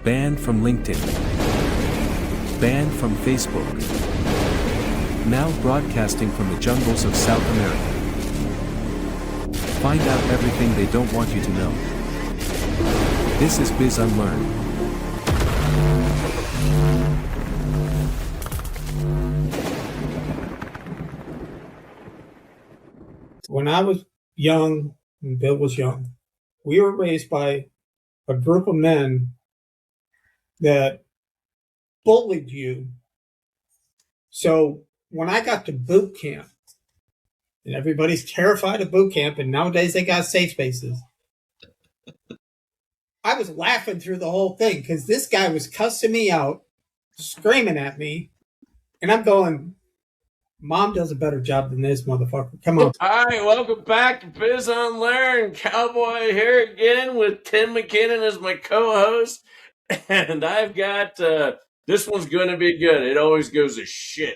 Banned from LinkedIn. Banned from Facebook. Now broadcasting from the jungles of South America. Find out everything they don't want you to know. This is BizUnLearned. When I was young and Bill was young, we were raised by a group of men that bullied you. So when I got to boot camp, and everybody's terrified of boot camp, and nowadays they got safe spaces, I was laughing through the whole thing because this guy was cussing me out, screaming at me, and I'm going, Mom does a better job than this motherfucker. Come on. All right, welcome back to BizUnLearned. Cowboy here again with Tim McKinnon as my co-host. And I've got, this one's going to be good. It always goes to shit.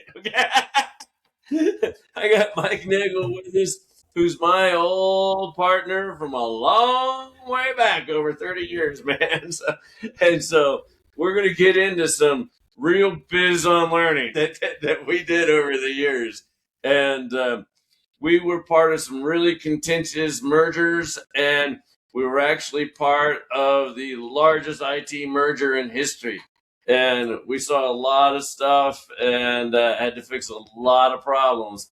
I got Mike Nagle with us, who's my old partner from a long way back, over 30 years, man. So we're going to get into some real BizUnLearning that we did over the years. And we were part of some really contentious mergers, and we were actually part of the largest IT merger in history. And we saw a lot of stuff and had to fix a lot of problems.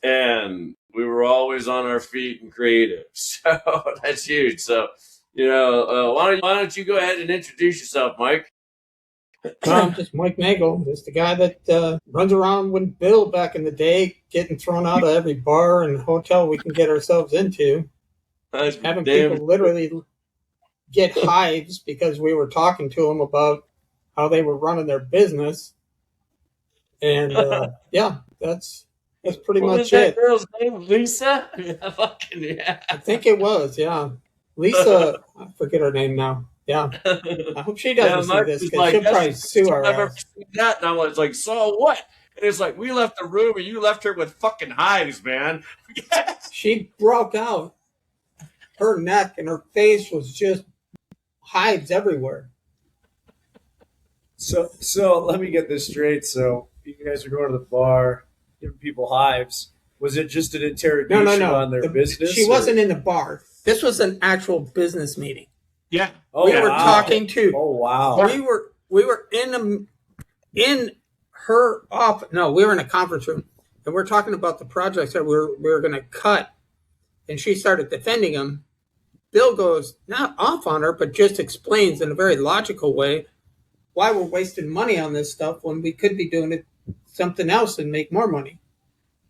And we were always on our feet and creative. So that's huge. So, why don't you go ahead and introduce yourself, Mike? I'm just Mike Nagle, just the guy that runs around with Bill back in the day, getting thrown out of every bar and hotel we can get ourselves into. Having people literally get hives because we were talking to them about how they were running their business. And yeah, that's pretty much it. That girl's name, Lisa? Yeah. I think it was, yeah. Lisa, I forget her name now. Yeah. I hope she doesn't see this because she'll probably sue our ass. That, and I was like, so what? And it's like, we left the room and you left her with fucking hives, man. She broke out. Her neck and her face was just hives everywhere. So let me get this straight. So you guys are going to the bar, giving people hives. Was it just an interrogation on their business? She wasn't in the bar. This was an actual business meeting. Yeah. We were talking to. Oh wow. We were in her office. No, we were in a conference room, and we're talking about the projects that we were going to cut. And she started defending them. Bill goes not off on her, but just explains in a very logical way why we're wasting money on this stuff when we could be doing it something else and make more money.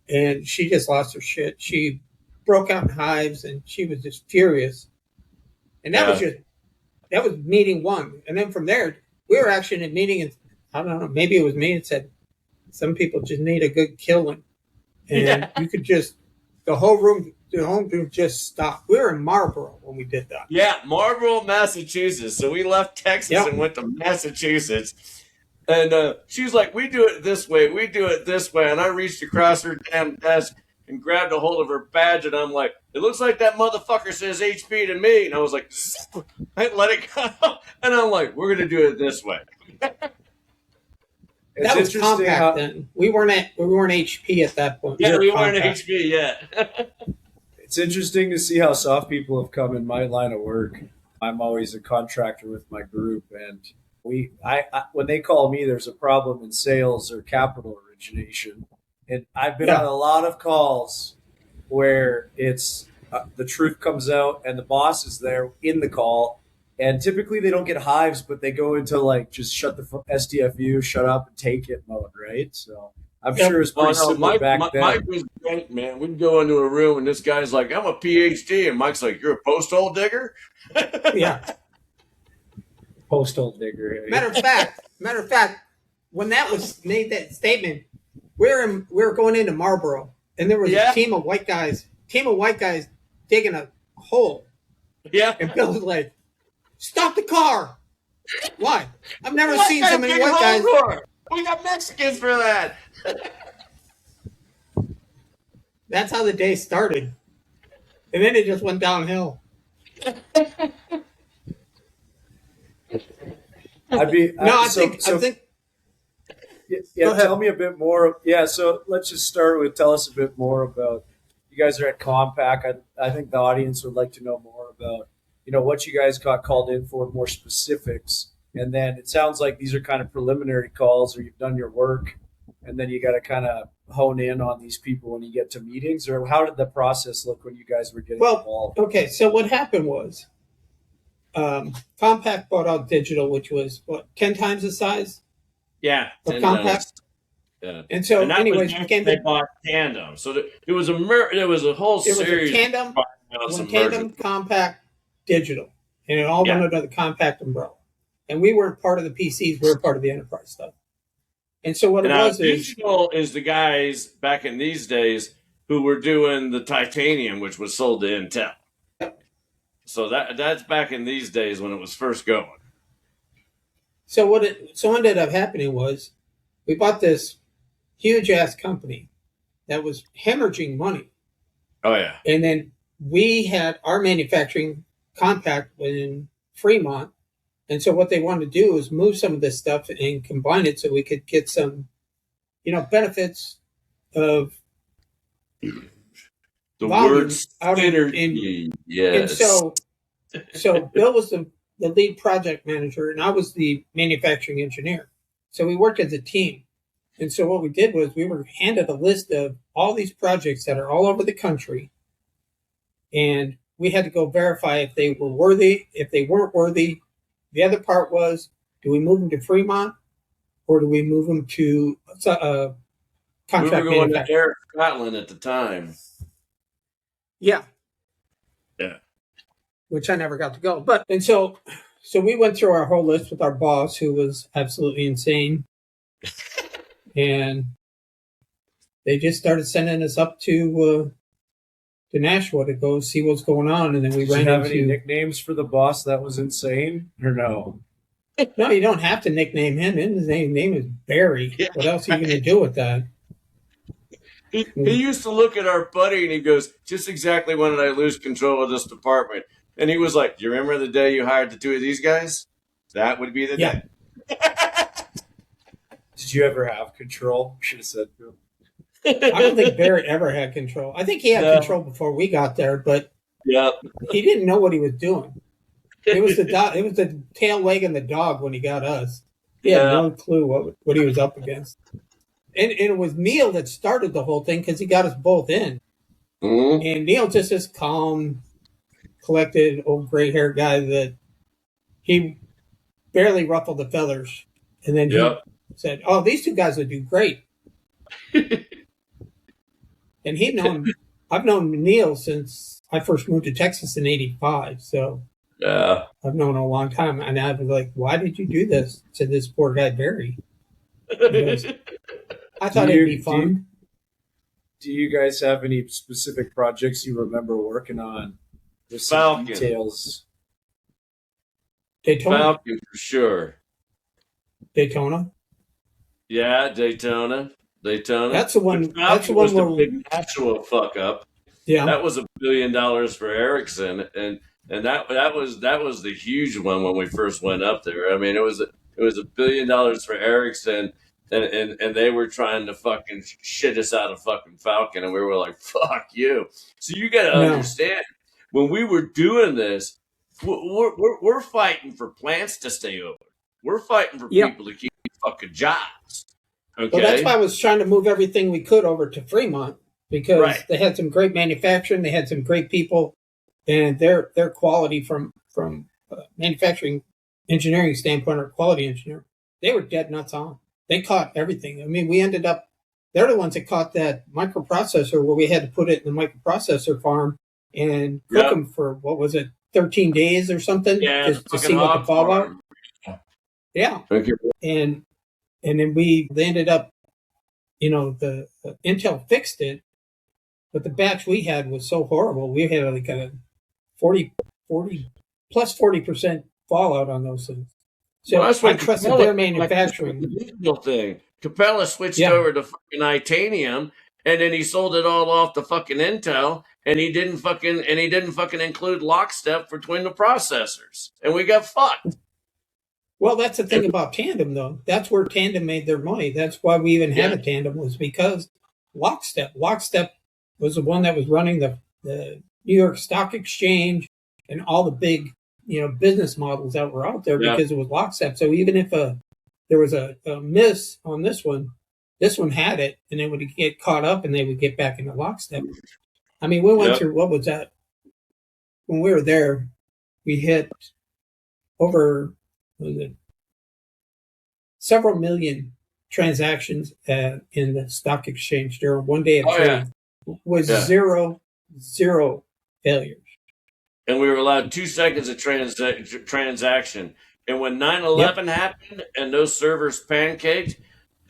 And she just lost her shit. She broke out in hives, and she was just furious. And that was meeting one. And then from there, we were actually in a meeting, and I don't know, maybe it was me. It said, some people just need a good killing. And you could just, the whole room just stopped. We were in Marlboro when we did that. Yeah, Marlboro, Massachusetts. So we left Texas and went to Massachusetts. And she was like, we do it this way. We do it this way. And I reached across her damn desk and grabbed a hold of her badge, and I'm like, it looks like that motherfucker says HP to me. And I was like, I let it go. And I'm like, we're going to do it this way. That was compact then. We weren't HP at that point. Yeah, we weren't HP yet. It's interesting to see how soft people have come in my line of work. I'm always a contractor with my group, and when they call me, there's a problem in sales or capital origination. And I've been on a lot of calls where it's the truth comes out and the boss is there in the call. And typically they don't get hives, but they go into like, just shut the SDFU, shut up and take it mode, right? So I'm sure it's pretty similar back then. Mike was great, man. We'd go into a room and this guy's like, I'm a PhD. And Mike's like, you're a post-hole digger? Yeah. Post-hole digger. Matter of fact, when that was made, that statement, we were going into Marlboro, and there was a team of white guys digging a hole. Yeah. And Bill was like, stop the car. Why? I've never seen so many white guys. We got Mexicans for that. That's how the day started. And then it just went downhill. I'd be No, I so, think so I think yeah. Go ahead. Tell me a bit more. Yeah, so let's just start with tell us a bit more about you guys are at Compaq. I think the audience would like to know more about what you guys got called in for, more specifics, and then it sounds like these are kind of preliminary calls, or you've done your work, and then you got to kind of hone in on these people when you get to meetings, or how did the process look when you guys were getting involved? okay. So what happened was, Compaq bought out Digital, which was 10 times the size Yeah, of 10 Compaq. times. Yeah. And so, And that anyways, was we came they to bought Tandem. So it was a whole it was a series. Tandem, of one some Tandem, mergers. Compaq, Digital, and it all Yeah. went under the Compaq umbrella. And we weren't part of the PCs; we were part of the enterprise stuff. And so what And it now was is, Digital is the guys back in these days who were doing the titanium, which was sold to Intel. So that's back in these days when it was first going. so what ended up happening was, we bought this huge ass company that was hemorrhaging money. Oh yeah. And then we had our manufacturing Compaq in Fremont. And so what they wanted to do was move some of this stuff and combine it so we could get some, benefits of The volume word out synergy. And Yes. so Bill was the lead project manager and I was the manufacturing engineer. So we worked as a team. And so what we did was we were handed a list of all these projects that are all over the country. And we had to go verify if they were worthy. If they weren't worthy, the other part was, do we move them to Fremont or do we move them to we contract were going to manufacturing? Air Scotland at the time. Yeah. Yeah. Which I never got to go. And so we went through our whole list with our boss, who was absolutely insane. And they just started sending us up to Nashua to go see what's going on. And then we Did you ran have any into... nicknames for the boss that was insane, or no? No, you don't have to nickname him. His name is Barry. Yeah. What else are you going to do with that? He used to look at our buddy and he goes, just exactly when did I lose control of this department? And he was like, do you remember the day you hired the two of these guys? That would be the Yeah. day. Did you ever have control? Should have said no. I don't think Barry ever had control. I think he had No. control before we got there, but Yep. he didn't know what he was doing. It was the tail wagging the dog when he got us. He had no clue what he was up against. And it was Neil that started the whole thing because he got us both in. Mm-hmm. And Neil just this calm, collected, old gray-haired guy that he barely ruffled the feathers. And then he said, oh, these two guys would do great. And I've known Neil since I first moved to Texas in '85. So Yeah. I've known him a long time. And I was like, why did you do this to this poor guy, Barry? Goes, I thought it'd be fun. Do you guys have any specific projects you remember working on? With some Falcon. details. Daytona. Falcon for sure. Daytona. Yeah, Daytona. That's the one. Falcon That's the was one the where big actual fuck up. yeah. That was $1 billion for Ericsson, and that was the huge one when we first went up there. I mean, it was $1 billion for Ericsson, and they were trying to fucking shit us out of fucking Falcon, and we were like, fuck you. So you got to understand, when we were doing this, we're fighting for plants to stay open. We're fighting for people to keep fucking jobs. Okay. Well, that's why I was trying to move everything we could over to Fremont because they had some great manufacturing, they had some great people, and their quality from manufacturing engineering standpoint or quality engineer, they were dead nuts on. They caught everything. I mean, we ended up, they're the ones that caught that microprocessor where we had to put it in the microprocessor farm and cook them for, 13 days or something to see what the fallout. Yeah. Okay. And then they ended up, the Intel fixed it, but the batch we had was so horrible. We had like a 40% fallout on those things. So I trusted their manufacturing. The digital thing. Capella switched over to fucking titanium, and then he sold it all off to fucking Intel, and he didn't fucking include lockstep between the processors, and we got fucked. Well, that's the thing about Tandem, though. That's where Tandem made their money. That's why we even had a Tandem, was because Lockstep. Lockstep was the one that was running the New York Stock Exchange and all the big, business models that were out there because it was Lockstep. So even if there was a miss on this one had it, and it would get caught up, and they would get back into Lockstep. I mean, we went through, what was that? When we were there, we hit over several million transactions in the stock exchange during one day of trading with zero failures. And we were allowed 2 seconds of transaction. And when 9/11 happened and those servers pancaked,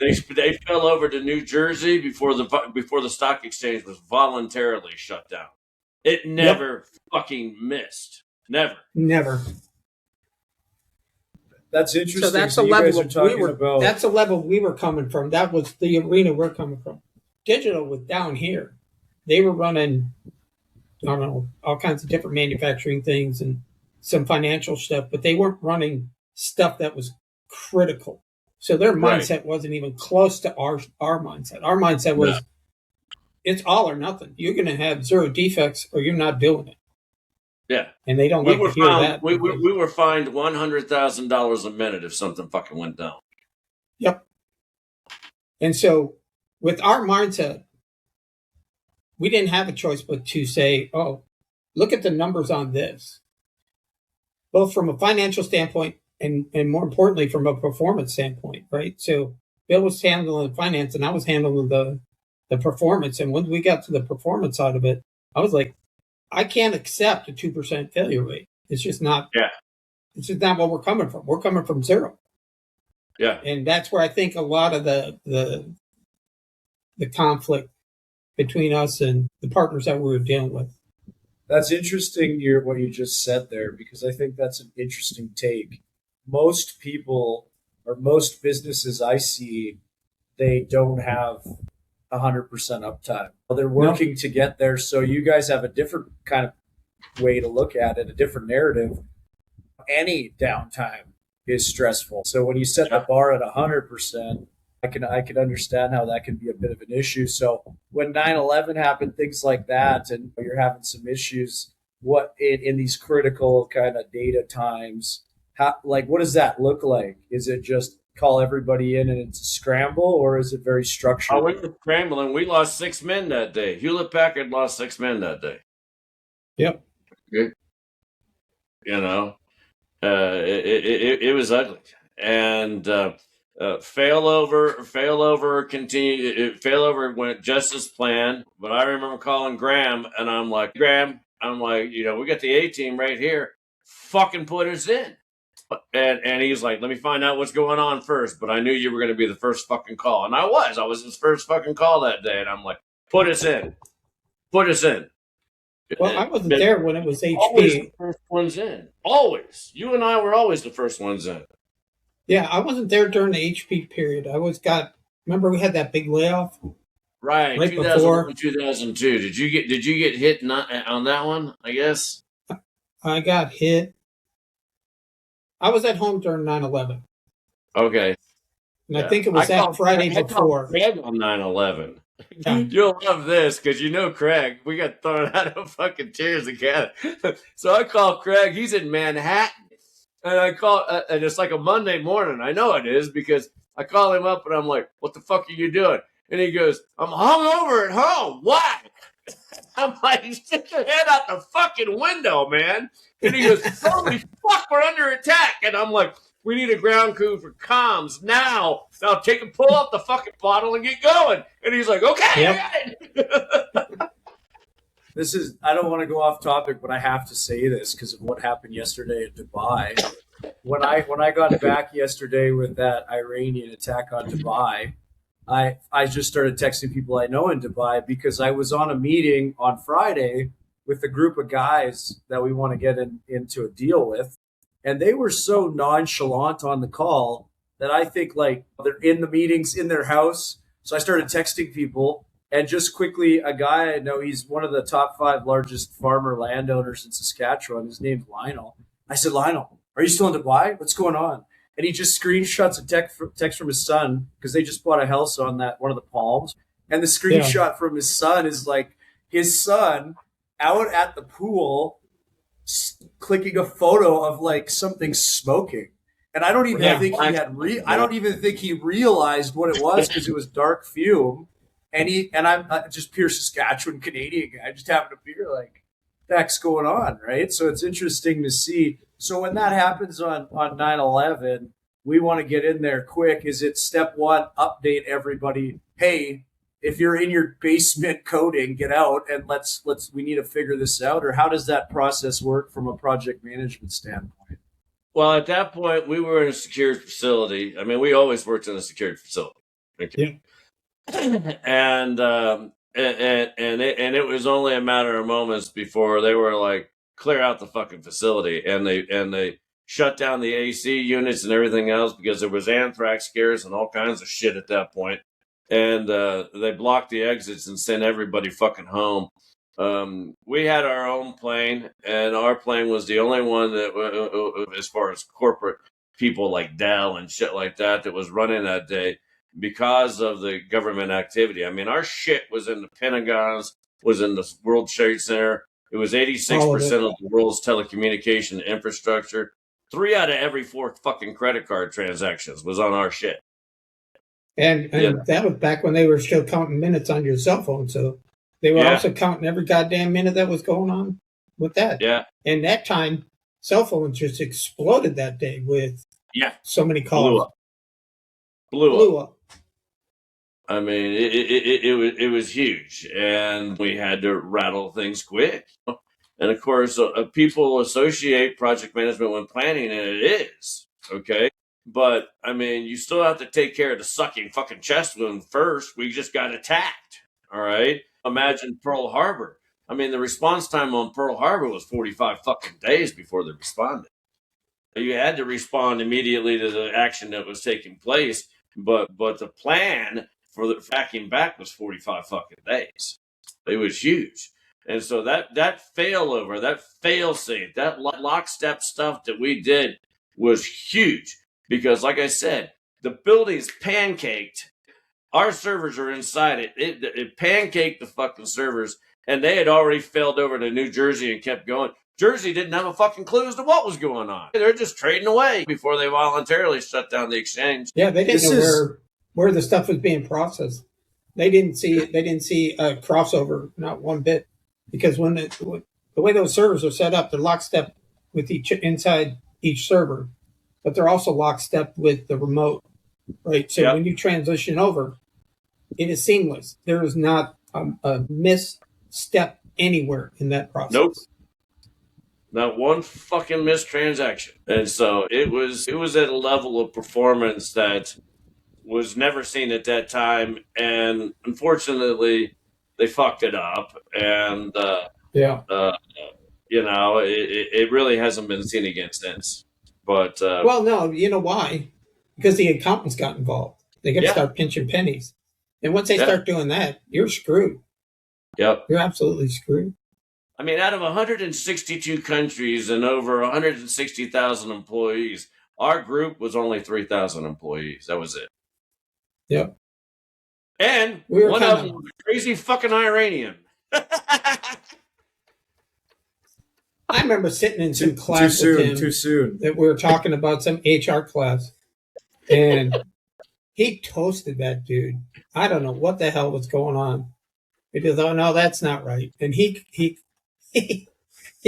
they fell over to New Jersey before the stock exchange was voluntarily shut down. It never fucking missed. Never. That's interesting. So that's the level that's the level we were coming from. That was the arena we're coming from. Digital was down here. They were running, I don't know, all kinds of different manufacturing things and some financial stuff, but they weren't running stuff that was critical. So their mindset wasn't even close to our mindset. Our mindset was, it's all or nothing. You're going to have zero defects or you're not doing it. Yeah. And they don't like to hear that. We were fined $100,000 a minute if something fucking went down. Yep. And so with our mindset, we didn't have a choice but to say, oh, look at the numbers on this, both from a financial standpoint and more importantly, from a performance standpoint, right? So Bill was handling finance and I was handling the performance. And when we got to the performance side of it, I was like, I can't accept a 2% failure rate. It's just not. Yeah. It's just not what we're coming from. We're coming from zero. Yeah. And that's where I think a lot of the conflict between us and the partners that we were dealing with. That's interesting, what you just said there, because I think that's an interesting take. Most people or most businesses I see, they don't have 100% uptime. They're working to get there. So you guys have a different kind of way to look at it, a different narrative. Any downtime is stressful. So when you set the bar at 100%, I can understand how that can be a bit of an issue. So when 9/11 happened, things like that, and you're having some issues, what in these critical kind of data times, what does that look like? Is it just call everybody in and it's a scramble, or is it very structured? Oh, we were scrambling. We lost 6 men that day. Hewlett Packard lost 6 men that day. Yep. It was ugly. And failover went just as planned. But I remember calling Graham, and I'm like, we got the A team right here. Fucking put us in. And he's like, let me find out what's going on first. But I knew you were going to be the first fucking call. And I was his first fucking call that day. And I'm like, put us in. Well, I wasn't there when it was HP. Always the first ones in. Always. You and I were always the first ones in. Yeah, I wasn't there during the HP period. Remember we had that big layoff? Right 2001, 2002. Did you get hit on that one, I guess? I got hit. I was at home during 9/11. Okay. And I think it was that Friday before. Craig on 9/11. Yeah. You'll love this because Craig. We got thrown out of fucking chairs again. So I call Craig. He's in Manhattan. And I call, and it's like a Monday morning. I know it is because I call him up and I'm like, what the fuck are you doing? And he goes, I'm hungover at home. Why? I'm like, stick your head out the fucking window, man. And he goes, holy fuck, we're under attack. And I'm like, we need a ground crew for comms now. Now pull up the fucking bottle and get going. And he's like, okay. Yep. I don't want to go off topic, but I have to say this because of what happened yesterday in Dubai. When I got back yesterday with that Iranian attack on Dubai, I just started texting people I know in Dubai because I was on a meeting on Friday with a group of guys that we want to get into a deal with. And they were so nonchalant on the call that I think like they're in the meetings in their house. So I started texting people, and just quickly, a guy I know, he's one of the top 5 largest farmer landowners in Saskatchewan. His name's Lionel. I said, Lionel, are you still in Dubai? What's going on? and he just screenshots a text from his son because they just bought a house on that one of the palms, and the screenshot from his son is like his son out at the pool clicking a photo of like something smoking. And I don't even think he had I don't even think he realized what it was because it was dark fume. And I'm just pure Saskatchewan Canadian guy. I just happen to be like, that's going on, right? So it's interesting to see. So when that happens on 9/11, we want to get in there quick. Is it step one, update everybody? Hey, if you're in your basement coding, get out and we need to figure this out. Or how does that process work from a project management standpoint? Well, at that point, we were in a secured facility. I mean, we always worked in a secured facility. Okay. Yeah. And it was only a matter of moments before they were like, clear out the fucking facility, and they shut down the AC units and everything else because there was anthrax scares and all kinds of shit at that point. And they blocked the exits and sent everybody fucking home. We had our own plane, and our plane was the only one that, as far as corporate people like Dell and shit like that was running that day because of the government activity. I mean, our shit was in the Pentagon, was in the World Trade Center. It was 86% of the world's telecommunication infrastructure. 3 out of every 4 fucking credit card transactions was on our shit. And that was back when they were still counting minutes on your cell phone, so they were also counting every goddamn minute that was going on with that. Yeah. And that time, cell phones just exploded that day with so many calls. Blew up. I mean, it was huge, and we had to rattle things quick. And of course, people associate project management with planning, and it is, okay? But, I mean, you still have to take care of the sucking fucking chest wound first. We just got attacked, all right? Imagine Pearl Harbor. I mean, the response time on Pearl Harbor was 45 fucking days before they responded. You had to respond immediately to the action that was taking place, but the plan for the backing back was 45 fucking days. It was huge. And so that failover, that fail-safe, that lockstep stuff that we did was huge. Because, like I said, the building's pancaked. Our servers are inside it. It pancaked the fucking servers, and they had already failed over to New Jersey and kept going. Jersey didn't have a fucking clue as to what was going on. They're just trading away before they voluntarily shut down the exchange. Yeah, they didn't know where the stuff was being processed. They didn't see a crossover, not one bit, because when the way those servers are set up, they're lockstep with inside each server. But they're also lockstep with the remote, right? So when you transition over, it is seamless. There is not a misstep anywhere in that process. Nope. Not one fucking missed transaction. And so it was at a level of performance that was never seen at that time. And unfortunately, they fucked it up. And, it really hasn't been seen again since. But well, no, you know why? Because the accountants got involved. They got to start pinching pennies, and once they start doing that, you're screwed. Yep, you're absolutely screwed. I mean, out of 162 countries and over 160,000 employees, our group was only 3,000 employees. That was it. Yep. And one of them was a crazy fucking Iranian. I remember sitting in some class with him that we were talking about some HR class, and he toasted that dude. I don't know what the hell was going on. He goes, "Oh no, that's not right." And he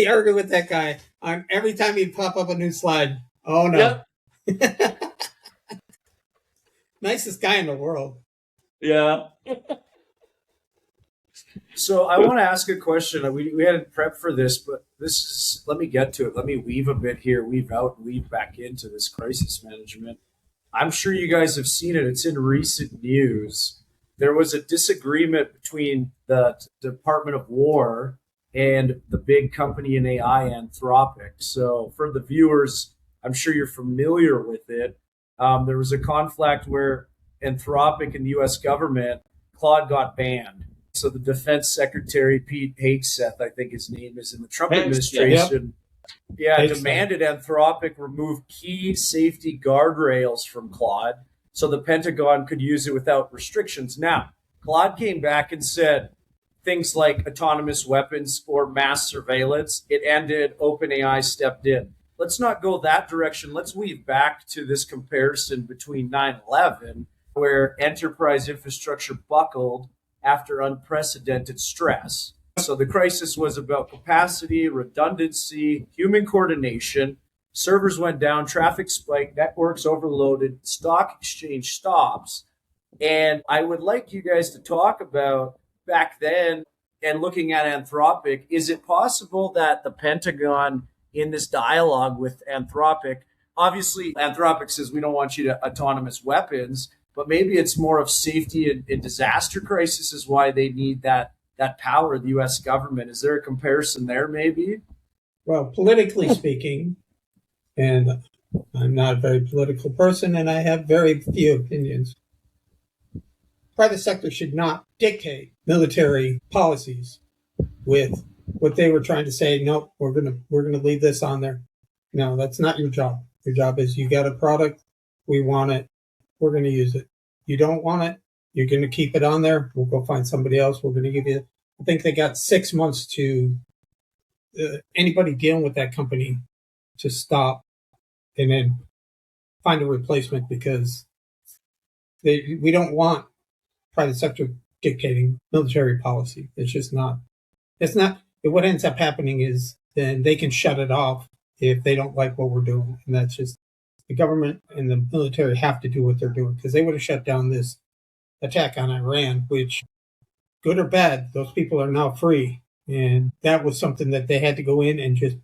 argued with that guy on every time he'd pop up a new slide. Oh no, nicest guy in the world. Yeah. So I want to ask a question. We hadn't prepped for this, but let me get to it. Let me weave a bit here, weave out, weave back into this crisis management. I'm sure you guys have seen it. It's in recent news. There was a disagreement between the Department of War and the big company in AI, Anthropic. So for the viewers, I'm sure you're familiar with it. There was a conflict where Anthropic and the U.S. government, Claude got banned. So the Defense Secretary, Pete Hegseth, I think his name is, in the Trump administration, demanded Anthropic remove key safety guardrails from Claude so the Pentagon could use it without restrictions. Now, Claude came back and said things like autonomous weapons or mass surveillance. It ended, OpenAI stepped in. Let's not go that direction. Let's weave back to this comparison between 9/11, where enterprise infrastructure buckled after unprecedented stress. So the crisis was about capacity, redundancy, human coordination. Servers went down, traffic spiked, networks overloaded, stock exchange stops. And I would like you guys to talk about back then and looking at Anthropic. Is it possible that the Pentagon, in this dialogue with Anthropic, obviously Anthropic says we don't want you to autonomous weapons, but maybe it's more of safety and disaster crisis is why they need that power of the U.S. government. Is there a comparison there, maybe? Well, politically speaking, and I'm not a very political person, and I have very few opinions, private sector should not dictate military policies with what they were trying to say. No, we're gonna leave this on there. No, that's not your job. Your job is you got a product, we want it, we're gonna use it. You don't want it, you're going to keep it on there. We'll go find somebody else. We're going to give you, I think they got 6 months to anybody dealing with that company to stop and then find a replacement because we don't want private sector dictating military policy. It's just not, what ends up happening is then they can shut it off if they don't like what we're doing. And that's just, the government and the military have to do what they're doing because they would have shut down this attack on Iran, which, good or bad, those people are now free. And that was something that they had to go in and just,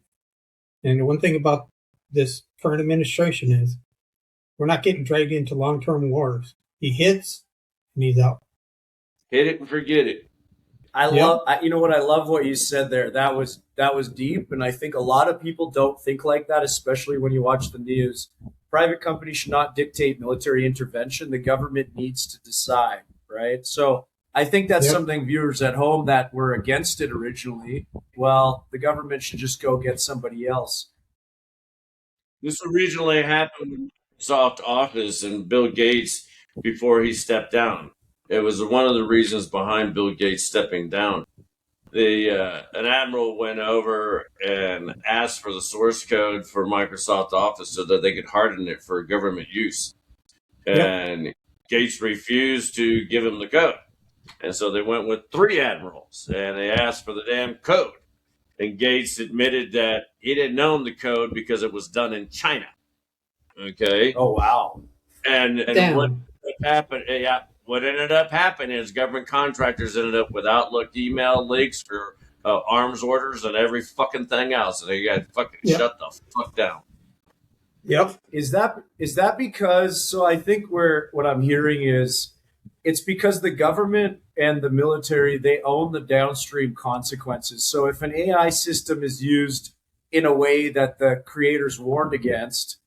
and the one thing about this current administration is we're not getting dragged into long-term wars. He hits and he's out. Hit it and forget it. I love what you said there. That was deep. And I think a lot of people don't think like that, especially when you watch the news. Private companies should not dictate military intervention. The government needs to decide, right? So I think that's something viewers at home that were against it originally, well, the government should just go get somebody else. This originally happened with Microsoft Office and Bill Gates before he stepped down. It was one of the reasons behind Bill Gates stepping down. An admiral went over and asked for the source code for Microsoft Office so that they could harden it for government use. And Gates refused to give him the code. And so they went with 3 admirals and they asked for the damn code. And Gates admitted that he didn't know the code because it was done in China. Okay. Oh, wow. And what happened? What ended up happening is government contractors ended up with Outlook email leaks for arms orders and every fucking thing else. And they got fucking shut the fuck down. Yep. Is that because, so I think what I'm hearing is it's because the government and the military, they own the downstream consequences. So if an AI system is used in a way that the creators warned against,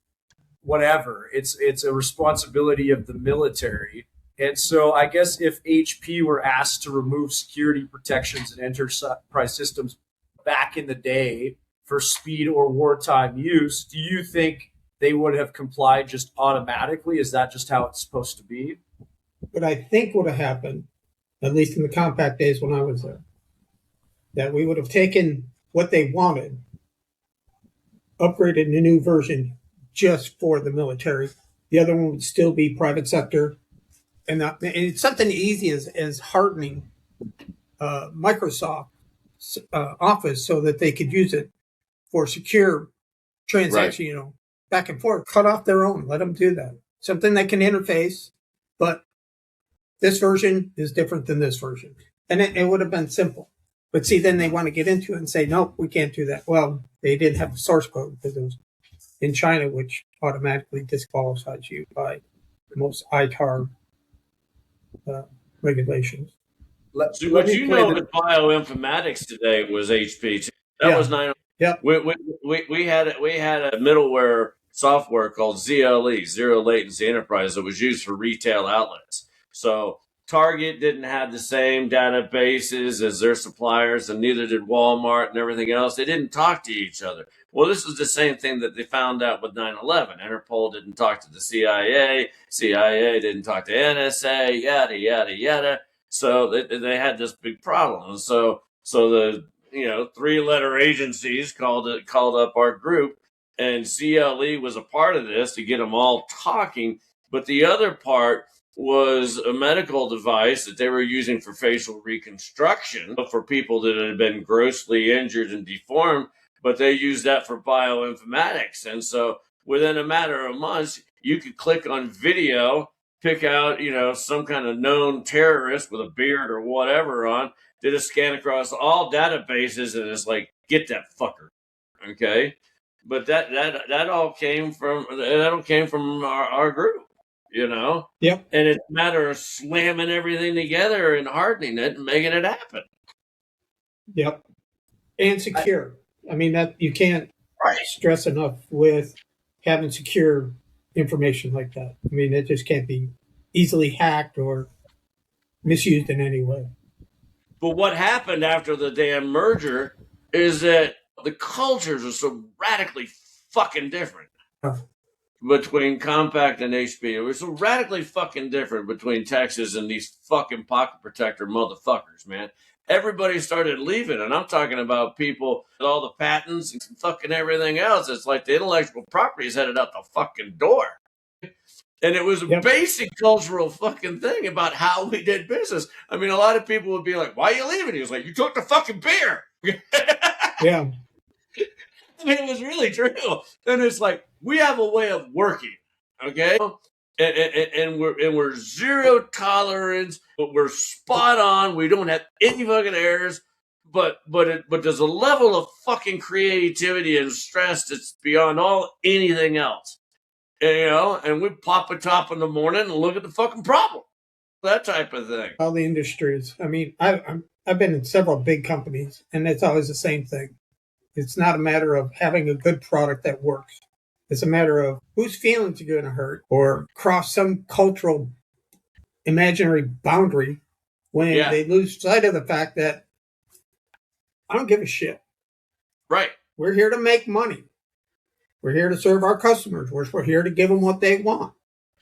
whatever, it's a responsibility of the military. And so I guess if HP were asked to remove security protections in enterprise systems back in the day for speed or wartime use, do you think they would have complied just automatically? Is that just how it's supposed to be? But I think would have happened, at least in the compact days when I was there, that we would have taken what they wanted, upgraded a new version just for the military. The other one would still be private sector. And it's something easy as hardening Microsoft Office so that they could use it for secure transaction, back and forth. Cut off their own. Let them do that. Something that can interface, but this version is different than this version. And it would have been simple. But see, then they want to get into it and say, nope, we can't do that. Well, they didn't have the source code because it was in China, which automatically disqualifies you by most ITAR regulations. So what that bioinformatics today was HP. That was 9. Yeah. We had a middleware software called ZLE, Zero Latency Enterprise, that was used for retail outlets. So Target didn't have the same databases as their suppliers, and neither did Walmart and everything else. They didn't talk to each other. Well, this was the same thing that they found out with 9/11. Interpol didn't talk to the CIA. CIA didn't talk to NSA, yada, yada, yada. So they had this big problem. And so the 3-letter agencies called up our group, and CLE was a part of this to get them all talking. But the other part was a medical device that they were using for facial reconstruction for people that had been grossly injured and deformed, but they used that for bioinformatics. And so within a matter of months, you could click on video, pick out, some kind of known terrorist with a beard or whatever on, did a scan across all databases, and it's like, get that fucker. Okay. But that all came from our group. Yep. And it's a matter of slamming everything together and hardening it and making it happen. Yep. And secure. I mean, that you can't stress enough with having secure information like that. I mean, it just can't be easily hacked or misused in any way. But what happened after the damn merger is that the cultures are so radically fucking different. Between Compact and HP. It was so radically fucking different between Texas and these fucking pocket protector motherfuckers, man. Everybody started leaving, and I'm talking about people with all the patents and fucking everything else. It's like the intellectual property is headed out the fucking door. And it was a basic cultural fucking thing about how we did business. I mean, a lot of people would be like, why are you leaving? He was like, you took the fucking beer. Yeah. I mean, it was really true. And it's like, we have a way of working, okay? And we're zero tolerance, but we're spot on. We don't have any fucking errors, but there's a level of fucking creativity and stress that's beyond anything else. And we pop a top in the morning and look at the fucking problem. That type of thing. All the industries. I mean, I've been in several big companies, and it's always the same thing. It's not a matter of having a good product that works. It's a matter of whose feelings are going to hurt or cross some cultural imaginary boundary when they lose sight of the fact that I don't give a shit. Right. We're here to make money. We're here to serve our customers. We're here to give them what they want,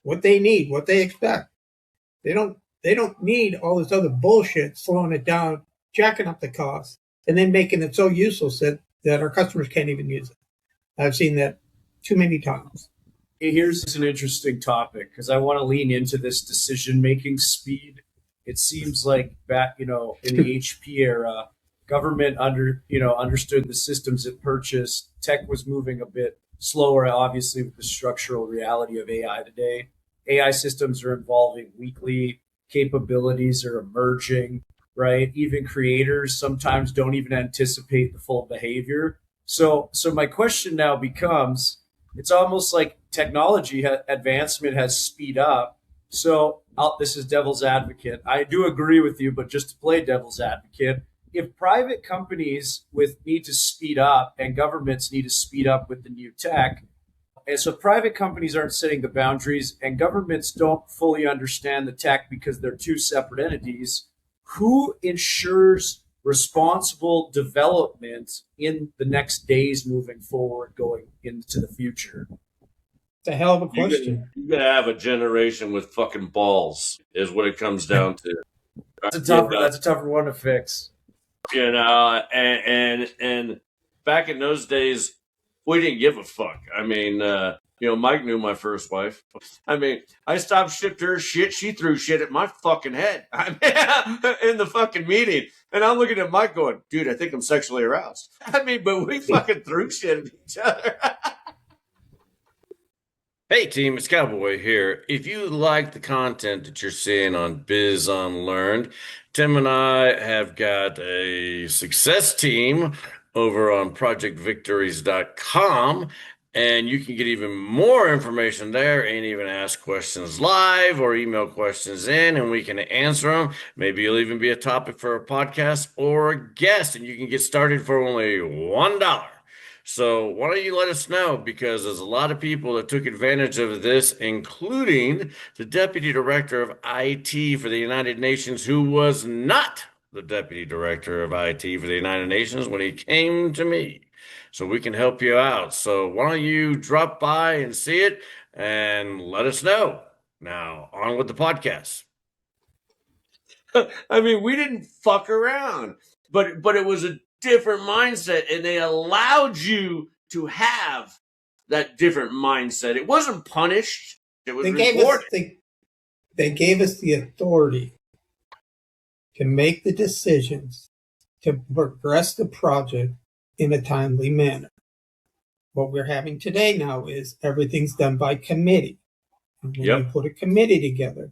what they need, what they expect. They don't need all this other bullshit slowing it down, jacking up the cost, and then making it so useless that our customers can't even use it. I've seen that too many times. Here's an interesting topic because I want to lean into this decision-making speed. It seems like back, in the HP era, government understood the systems it purchased. Tech was moving a bit slower, obviously, with the structural reality of AI today. AI systems are evolving weekly. Capabilities are emerging, right? Even creators sometimes don't even anticipate the full behavior. So my question now becomes, it's almost like technology advancement has speed up. So this is devil's advocate. I do agree with you, but just to play devil's advocate, if private companies need to speed up and governments need to speed up with the new tech, and so private companies aren't setting the boundaries and governments don't fully understand the tech because they're two separate entities, who ensures responsible development in the next days moving forward, going into the future? It's a hell of a question. You're going to have a generation with fucking balls is what it comes down to. That's a tougher one to fix. And back in those days, we didn't give a fuck. I mean, Mike knew my first wife. I mean, I shipped her shit. She threw shit at my fucking head in the fucking meeting. And I'm looking at Mike going, dude, I think I'm sexually aroused. I mean, but we fucking threw shit at each other. Hey team, it's Cowboy here. If you like the content that you're seeing on BizUnLearned, Tim and I have got a success team over on projectvictories.com, and you can get even more information there and even ask questions live or email questions in, and we can answer them. Maybe you'll even be a topic for a podcast or a guest, and you can get started for only $1. So why don't you let us know? Because there's a lot of people that took advantage of this, including the Deputy Director of IT for the United Nations, who was not the Deputy Director of IT for the United Nations when he came to me. So we can help you out. So why don't you drop by and see it and let us know. Now, on with the podcast. I mean, we didn't fuck around, but it was a different mindset, and they allowed you to have that different mindset. It wasn't punished. It was rewarded. They gave us the authority to make the decisions to progress the project in a timely manner. What we're having today now is everything's done by committee. And when you put a committee together,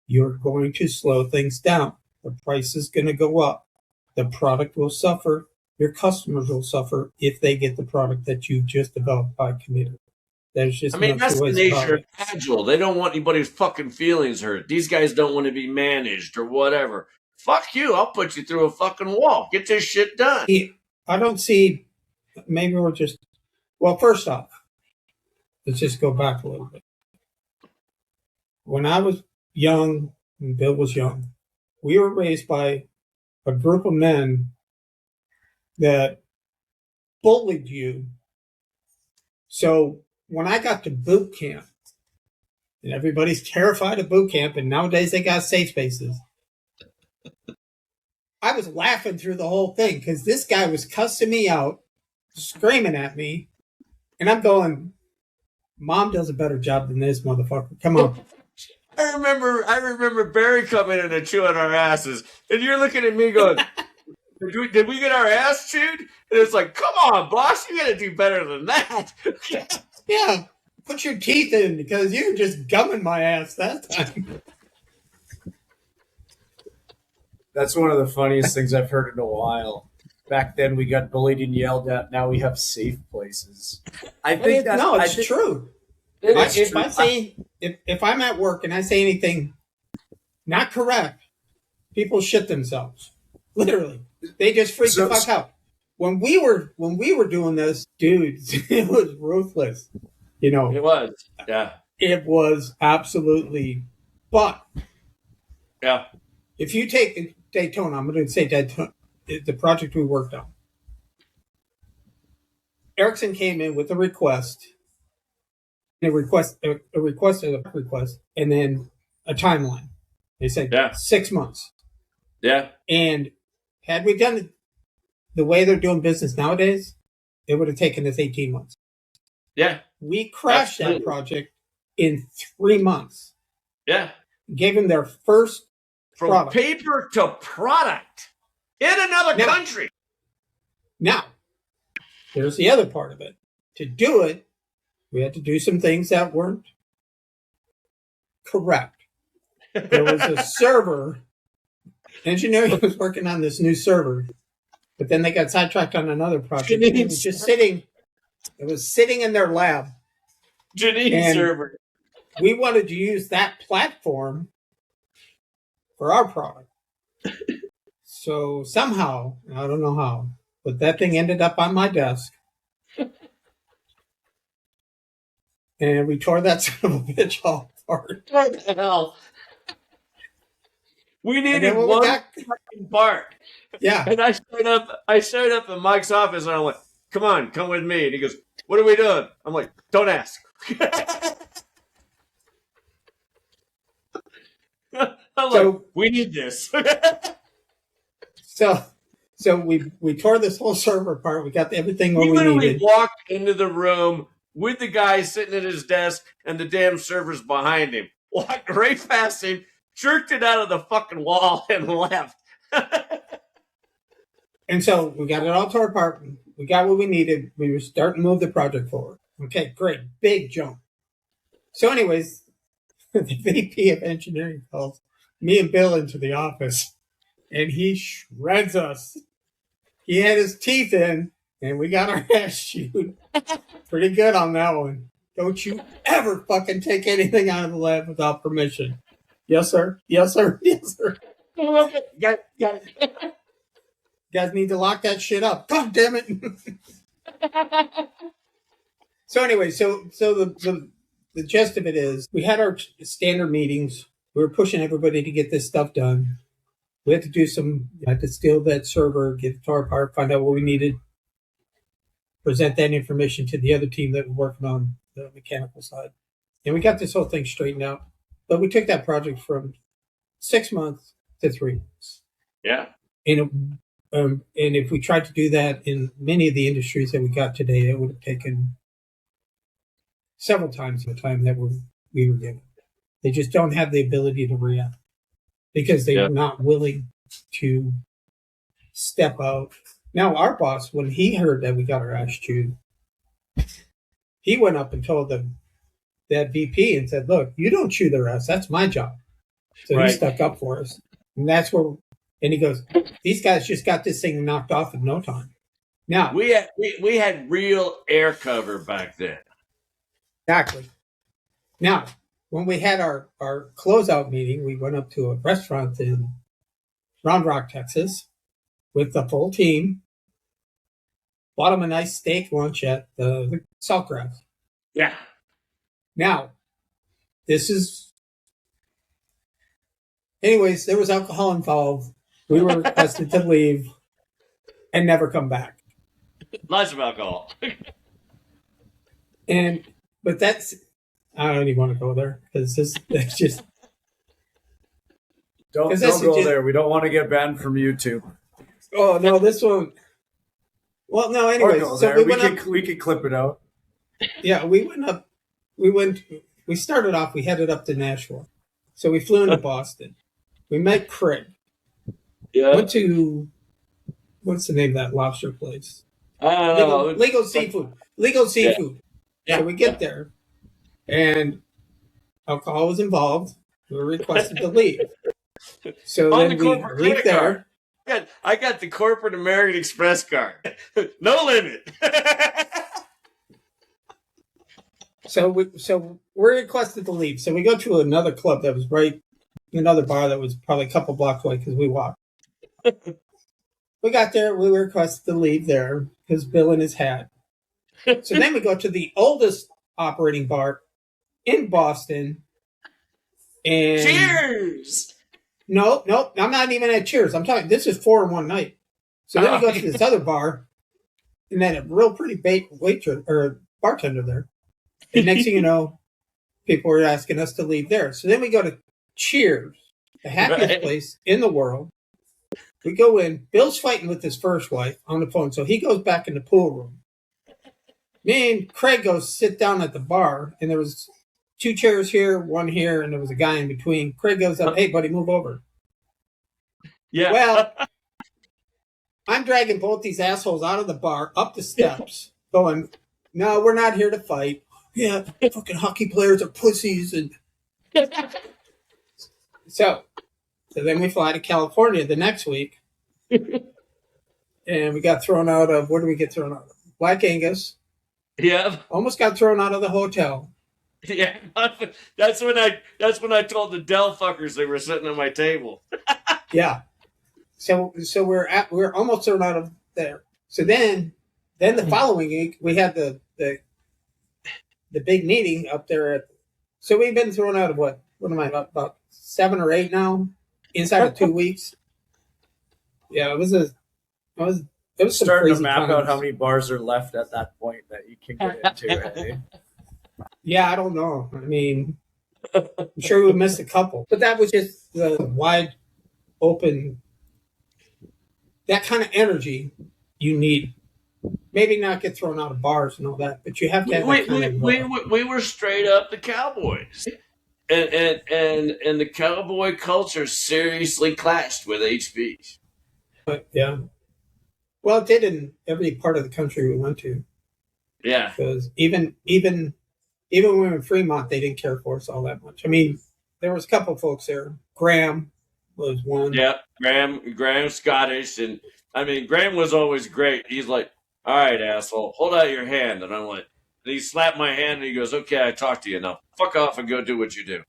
you're going to slow things down. The price is going to go up. The product will suffer. Your customers will suffer if they get the product that you just developed by committee. There's just that's the nature of Agile. They don't want anybody's fucking feelings hurt. These guys don't want to be managed or whatever. Fuck you. I'll put you through a fucking wall. Get this shit done. I don't see, maybe we're just, well, first off, let's just go back a little bit. When I was young and Bill was young, we were raised by a group of men that bullied you. So when I got to boot camp, and everybody's terrified of boot camp, and nowadays they got safe spaces, I was laughing through the whole thing because this guy was cussing me out, screaming at me, and I'm going, Mom does a better job than this motherfucker. Come on. I remember Barry coming in and chewing our asses, and you're looking at me going, did we get our ass chewed? And it's like, come on, boss, you got to do better than that. Yeah, put your teeth in because you were just gumming my ass that time. That's one of the funniest things I've heard in a while. Back then we got bullied and yelled at. Now we have safe places. I think that's true. If I'm at work and I say anything not correct, people shit themselves. Literally, they just freak the fuck out. When we were doing this, dude, it was ruthless. You know, it was. Yeah, it was absolutely. But yeah, if you take Daytona, I'm going to say Daytona, the project we worked on. Erickson came in with a request. A request, and then a timeline. They said 6 months. Yeah. And had we done it the way they're doing business nowadays, it would have taken us 18 months. Yeah. We crashed that project in 3 months. Yeah. Gave them their first from paper to product in another country. Now, here's the other part of it. To do it, we had to do some things that weren't correct. There was a server. Engineering was working on this new server, but then they got sidetracked on another project. It was just sitting. It was sitting in their lab. Janine server. We wanted to use that platform for our product. So somehow, I don't know how, but that thing ended up on my desk. And we tore that son of a bitch all apart. What the hell? We needed one fucking part. Yeah. And I showed up in Mike's office and I'm like, come with me. And he goes, what are we doing? I'm like, don't ask. I'm like, we need this. So we tore this whole server apart. We got everything where we needed. literally walked into the room with the guy sitting at his desk and the damn server's behind him. Walked right past him, jerked it out of the fucking wall, and left. And so we got it all tore apart. We got what we needed. We were starting to move the project forward. Okay, great. Big jump. So anyways, the VP of engineering calls me and Bill into the office, and he shreds us. He had his teeth in, and we got our ass chewed. Pretty good on that one. Don't you ever fucking take anything out of the lab without permission. Yes, sir. Yes, sir. Yes, sir. Got it. You guys need to lock that shit up. God damn it. So anyway, so the gist of it is we had our standard meetings. We were pushing everybody to get this stuff done. We had to do had to steal that server, get the tar apart, find out what we needed, present that information to the other team that was working on the mechanical side. And we got this whole thing straightened out. But we took that project from 6 months to 3 months. Yeah. And if we tried to do that in many of the industries that we got today, it would have taken several times the time that we were given. They just don't have the ability to react because they're not willing to step out. Now, our boss, when he heard that we got our ass chewed, he went up and told that VP and said, look, you don't chew their ass. That's my job. So he stuck up for us. And that's where, and he goes, these guys just got this thing knocked off in no time. Now, we had real air cover back then. Exactly. Now, when we had our closeout meeting, we went up to a restaurant in Round Rock, Texas, with the full team. Bought them a nice steak lunch at the Saltgrass. Yeah. Now, anyways, there was alcohol involved. We were requested to leave and never come back. Lots of alcohol. But I don't even want to go there because that's just. Don't go there. We don't want to get banned from YouTube. Oh no, this one. Well, no. Anyway, so we could clip it out. Yeah, we went up. We started off. We headed up to Nashville, so we flew into Boston. We met Craig. Yeah. Went to what's the name of that lobster place? Legal Seafood. Legal Seafood. Yeah. So we get there, and alcohol was involved. We were requested to leave. So then we leave there. I got the corporate American Express card. No limit. So we're requested to leave. So we go to another club that was another bar that was probably a couple blocks away because we walked. We got there. We were requested to leave there because Bill in his hat. So then we go to the oldest operating bar in Boston. And Cheers! No, I'm not even at Cheers. I'm talking, this is 4 in one night. So then we go to this other bar, and then a real pretty waitress or bartender there. And next thing you know, people were asking us to leave there. So then we go to Cheers, the happiest place in the world. We go in. Bill's fighting with his first wife on the phone, so he goes back in the pool room. Me and Craig go sit down at the bar, and there was 2 chairs here, 1 here, and there was a guy in between. Craig goes up, hey, buddy, move over. Yeah. Well, I'm dragging both these assholes out of the bar, up the steps, going, no, we're not here to fight. Yeah, fucking hockey players are pussies. And So then we fly to California the next week, and we got thrown out of, where do we get thrown out of? Black Angus. Yeah. Almost got thrown out of the hotel. Yeah. That's when I told the Dell fuckers they were sitting at my table. Yeah. So we're almost thrown out of there. So then the following week we had the big meeting up there so we've been thrown out of what am I about 7 or 8 now inside of 2 weeks. Yeah, it was starting to map out how many bars are left at that point that you can get into. Eh? Yeah, I don't know. I mean, I'm sure we missed a couple, but that was just the wide open. That kind of energy you need. Maybe not get thrown out of bars and all that, but you have to have that kind of. We were straight up the Cowboys, and the Cowboy culture seriously clashed with HB. But yeah, well, it did in every part of the country we went to. Yeah, because even when we were in Fremont, they didn't care for us all that much. I mean, there was a couple folks there. Graham was one. Yeah, Graham's Scottish, and I mean Graham was always great. He's like, "All right, asshole, hold out your hand," and I'm like, and he slapped my hand and he goes, "Okay, I talked to you now. Fuck off and go do what you do."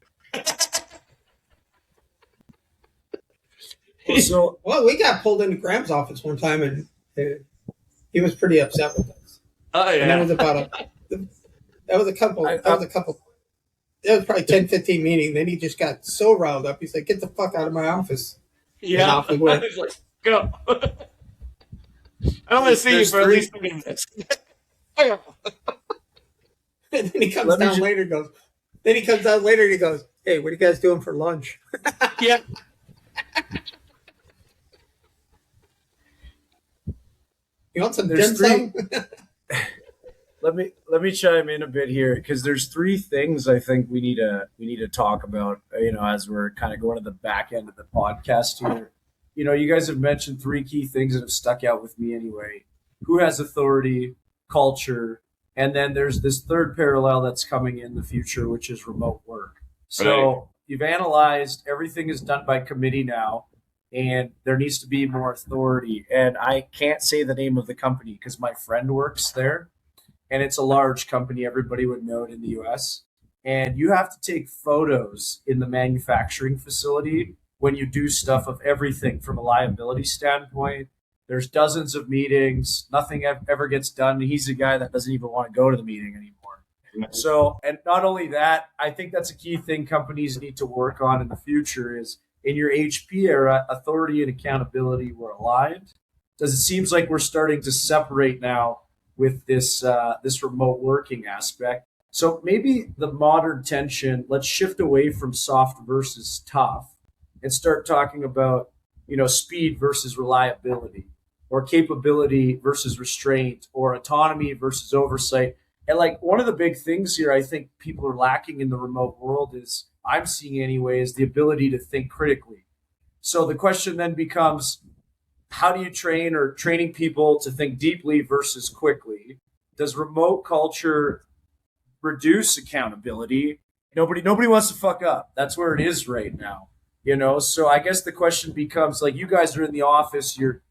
Well, we got pulled into Graham's office one time, and he was pretty upset with us. Oh And that yeah. was about that was a couple. That was probably 10, 15 meeting. Then he just got so riled up. He's like, "Get the fuck out of my office!" And Yeah. off he I went. was like, go. I want to see you There's for at three- least 30 minutes. And then he comes Let me down ju- later. And goes. Then he comes down later and he goes, "Hey, what are you guys doing for lunch?" Yeah. You want some There's dim sum? Let me chime in a bit here because there's three things I think we need to talk about. As we're kind of going to the back end of the podcast here. You guys have mentioned three key things that have stuck out with me anyway. Who has authority, culture, and then there's this third parallel that's coming in the future, which is remote work. So you've analyzed everything is done by committee now, and there needs to be more authority. And I can't say the name of the company because my friend works there. And it's a large company, everybody would know it in the US. And you have to take photos in the manufacturing facility when you do stuff of everything from a liability standpoint. There's dozens of meetings, nothing ever gets done. He's a guy that doesn't even want to go to the meeting anymore. So, and not only that, I think that's a key thing companies need to work on in the future is in your HP era, authority and accountability were aligned. Because it seems like we're starting to separate now with this remote working aspect. So maybe the modern tension, let's shift away from soft versus tough and start talking about, speed versus reliability or capability versus restraint or autonomy versus oversight. And like one of the big things here I think people are lacking in the remote world is I'm seeing anyway is the ability to think critically. So the question then becomes, how do you training people to think deeply versus quickly? Does remote culture reduce accountability? Nobody wants to fuck up. That's where it is right now. So I guess the question becomes like you guys are in the office, you're,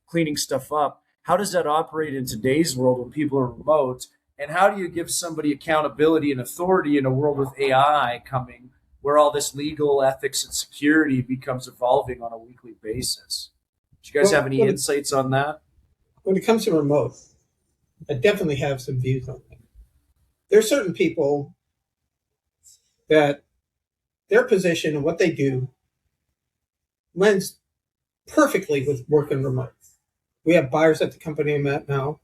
cleaning stuff up. How does that operate in today's world when people are remote? And how do you give somebody accountability and authority in a world with AI coming where all this legal ethics and security becomes evolving on a weekly basis? Do you guys have any insights on that? When it comes to remote, I definitely have some views on that. There are certain people that their position and what they do lends perfectly with working remote. We have buyers at the company I'm at now.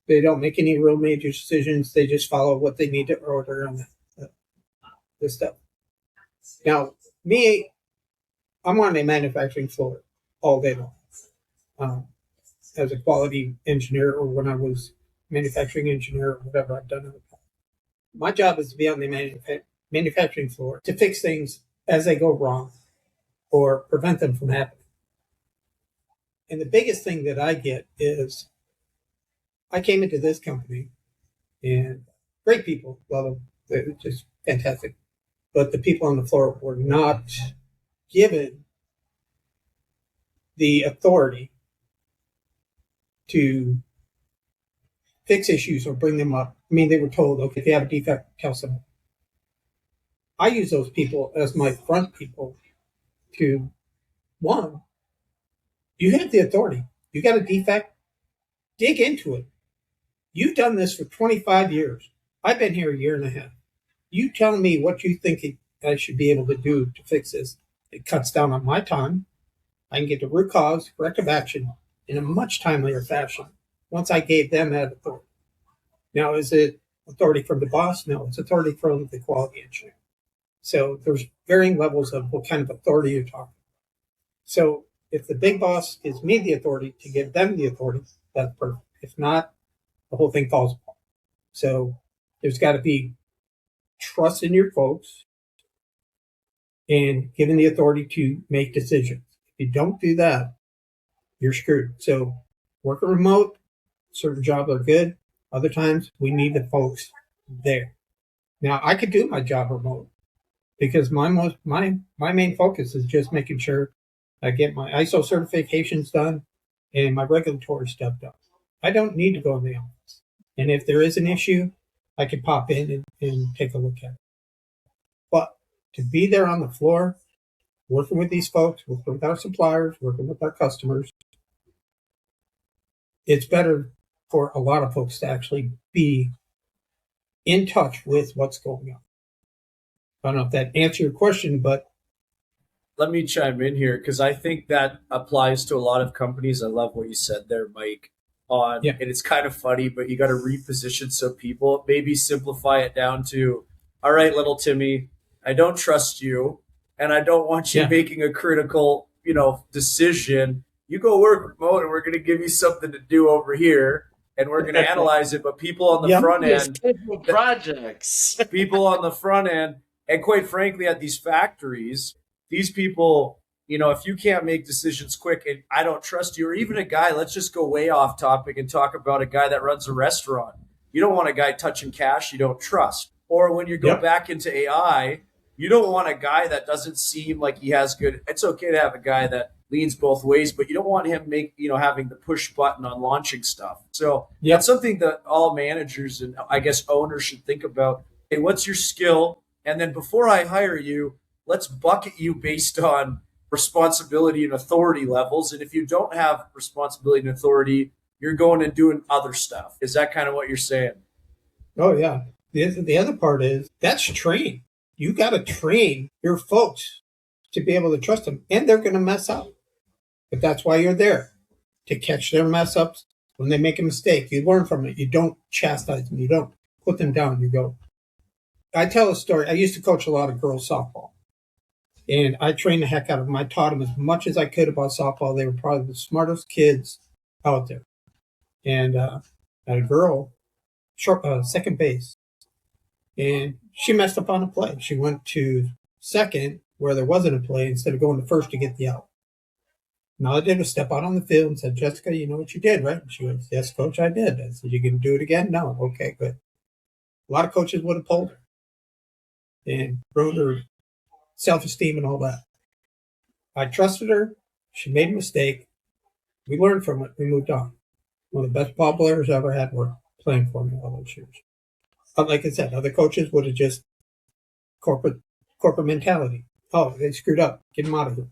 They don't make any real major decisions. They just follow what they need to order and this stuff. Now, me, I'm on a manufacturing floor all day long. As a quality engineer or when I was manufacturing engineer or whatever I've done in the past. My job is to be on the manufacturing floor to fix things as they go wrong or prevent them from happening. And the biggest thing that I get is I came into this company and great people, love them, they're just fantastic. But the people on the floor were not given the authority to fix issues or bring them up. I mean, they were told, okay, if you have a defect, tell someone. I use those people as my front people to, one, you have the authority. You got a defect, dig into it. You've done this for 25 years. I've been here a year and a half. You tell me what you think I should be able to do to fix this. It cuts down on my time. I can get the root cause, corrective action in a much timelier fashion once I gave them that authority. Now, is it authority from the boss? No, it's authority from the quality engineer. So there's varying levels of what kind of authority you're talking about. So if the big boss gives me the authority to give them the authority, that's perfect. If not, the whole thing falls apart. So there's got to be trust in your folks and given the authority to make decisions. If you don't do that, you're screwed. So working remote, certain jobs are good. Other times we need the folks there. Now I could do my job remote because my main focus is just making sure I get my ISO certifications done and my regulatory stuff done. I don't need to go in the office. And if there is an issue, I can pop in and take a look at it. But to be there on the floor, working with these folks, working with our suppliers, working with our customers, it's better for a lot of folks to actually be in touch with what's going on. I don't know if that answers your question, but let me chime in here because I think that applies to a lot of companies. I love what you said there, Mike. And it's kind of funny, but you got to reposition some people. Maybe simplify it down to, all right, little Timmy, I don't trust you, and I don't want you making a critical, decision. You go work remote, and we're going to give you something to do over here, and we're going to analyze it. But people on the front end, projects, people on the front end, and quite frankly, at these factories, these people, if you can't make decisions quick and I don't trust you, or even a guy, let's just go way off topic and talk about a guy that runs a restaurant. You don't want a guy touching cash you don't trust. Or when you go back into AI, you don't want a guy that doesn't seem like he has good. It's okay to have a guy that leans both ways, but you don't want him having the push button on launching stuff. So that's something that all managers and I guess owners should think about. Hey, what's your skill? And then before I hire you, let's bucket you based on responsibility and authority levels. And if you don't have responsibility and authority, you're going and doing other stuff. Is that kind of what you're saying? Oh, yeah. The other part is that's trained. You got to train your folks to be able to trust them. And they're going to mess up. But that's why you're there, to catch their mess ups. When they make a mistake, you learn from it. You don't chastise them. You don't put them down. You go. I tell a story. I used to coach a lot of girls softball. And I trained the heck out of them. I taught them as much as I could about softball. They were probably the smartest kids out there. And I had a girl, second base, and she messed up on a play. She went to second where there wasn't a play instead of going to first to get the out. And all I did was step out on the field and said, Jessica, you know what you did, right? And she goes, yes, coach, I did. I said, you can do it again? No. Okay, good. A lot of coaches would have pulled her and ruined her self-esteem and all that. I trusted her. She made a mistake. We learned from it. We moved on. One of the best ball players I ever had were playing for me all those years. But like I said, other coaches would have just corporate mentality. Oh, they screwed up. Get them out of here.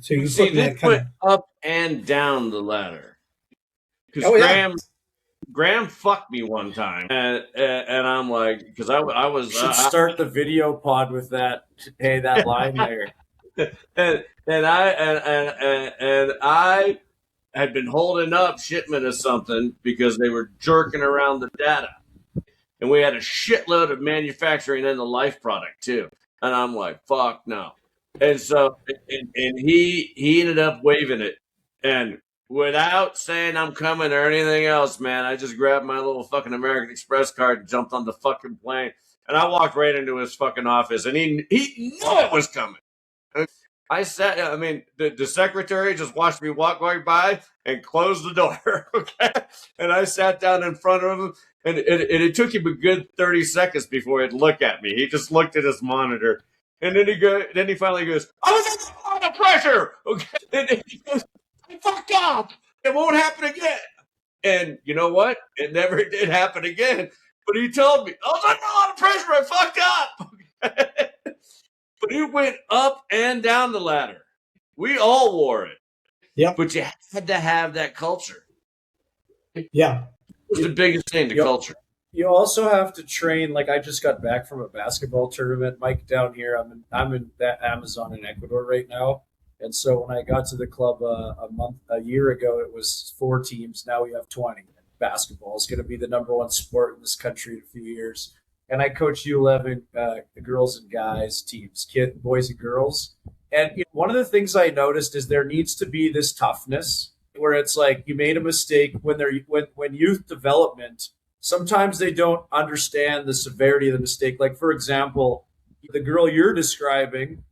So you see, put they that kind put of up and down the ladder. Because Graham fucked me one time, and I'm like, because I was should start the video pod with that. Hey, that line there. and I had been holding up shipment of something because they were jerking around the data, and we had a shitload of manufacturing in the life product too. And I'm like, fuck no. And so, and he ended up waving it, and without saying I'm coming or anything else, man, I just grabbed my little fucking American Express card and jumped on the fucking plane. And I walked right into his fucking office, and he knew it was coming. I sat, the secretary just watched me walk right by and closed the door, okay? And I sat down in front of him, and it took him a good 30 seconds before he'd look at me. He just looked at his monitor. And then he finally goes, I was under pressure, okay? And he goes, I fucked up. It won't happen again. And you know what? It never did happen again. But he told me, I was under a lot of pressure. I fucked up. But it went up and down the ladder. We all wore it. Yeah. But you had to have that culture. Yeah. It was the biggest thing, the culture. You also have to train. Like I just got back from a basketball tournament. Mike, down here, I'm in that Amazon in Ecuador right now. And so when I got to the club a year ago, it was 4 teams. Now we have 20. Basketball is going to be the number 1 sport in this country in a few years. And I coach U11 girls and guys teams, boys and girls. And one of the things I noticed is there needs to be this toughness where it's like you made a mistake when youth development. Sometimes they don't understand the severity of the mistake. Like, for example, the girl you're describing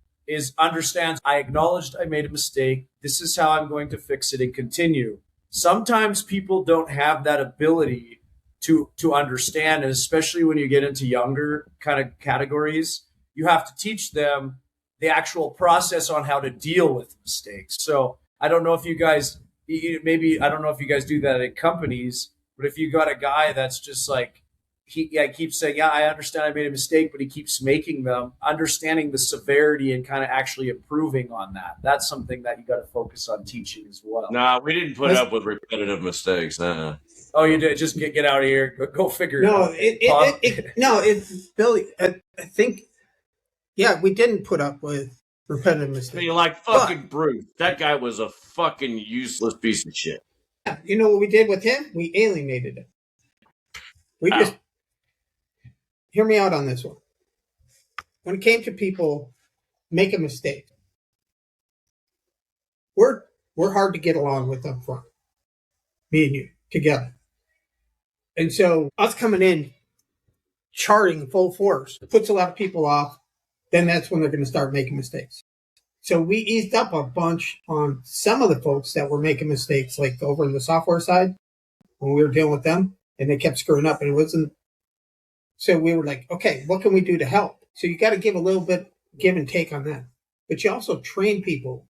understands, I acknowledged I made a mistake. This is how I'm going to fix it and continue. Sometimes people don't have that ability to understand, and especially when you get into younger kind of categories, you have to teach them the actual process on how to deal with mistakes. So I don't know if you guys, I don't know if you guys do that in companies, but if you got a guy that's just like, he keeps saying, yeah, I understand I made a mistake, but he keeps making them, understanding the severity and kind of actually improving on that. That's something that you got to focus on teaching as well. Nah, we didn't put up with repetitive mistakes. Oh, you did? Just get out of here. Go figure it out. It's Billy. I think, yeah, we didn't put up with repetitive mistakes. I mean, like fucking Bruce. That guy was a fucking useless piece of shit. Yeah, you know what we did with him? We alienated him. We just hear me out on this one. When it came to people making mistakes, we're hard to get along with up front. Me and you together. And so us coming in, charting full force, puts a lot of people off. Then that's when they're going to start making mistakes. So we eased up a bunch on some of the folks that were making mistakes, like over on the software side, when we were dealing with them, and they kept screwing up, and it wasn't. So we were like, okay, what can we do to help? So you got to give a little bit, give and take on that. But you also train people.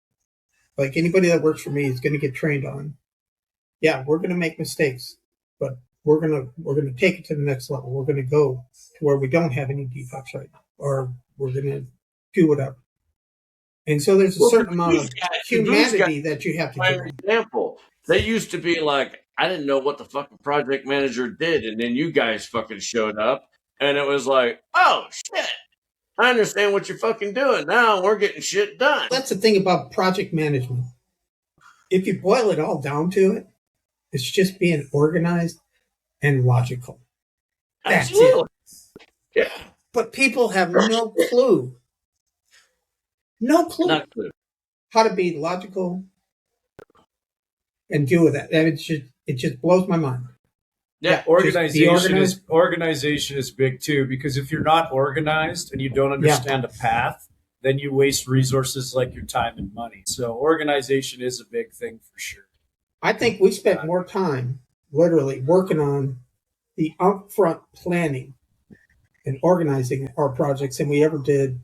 Like anybody that works for me is going to get trained on. Yeah, we're going to make mistakes, but we're gonna take it to the next level. We're going to go to where we don't have any defects right now, or we're going to do whatever. And so there's a certain amount of humanity that you have to do. For example, they used to be like, I didn't know what the fucking project manager did, and then you guys fucking showed up, and it was like, oh shit, I understand what you're fucking doing. Now we're getting shit done. That's the thing about project management. If you boil it all down to it, it's just being organized and logical. That's Absolutely. it. Yeah. But people have no clue. No clue. Not clue. How to be logical and deal with that. And it just blows my mind. Yeah. Organization is big too, because if you're not organized and you don't understand a path, then you waste resources like your time and money. So organization is a big thing for sure. I think we spent more time literally working on the upfront planning and organizing our projects than we ever did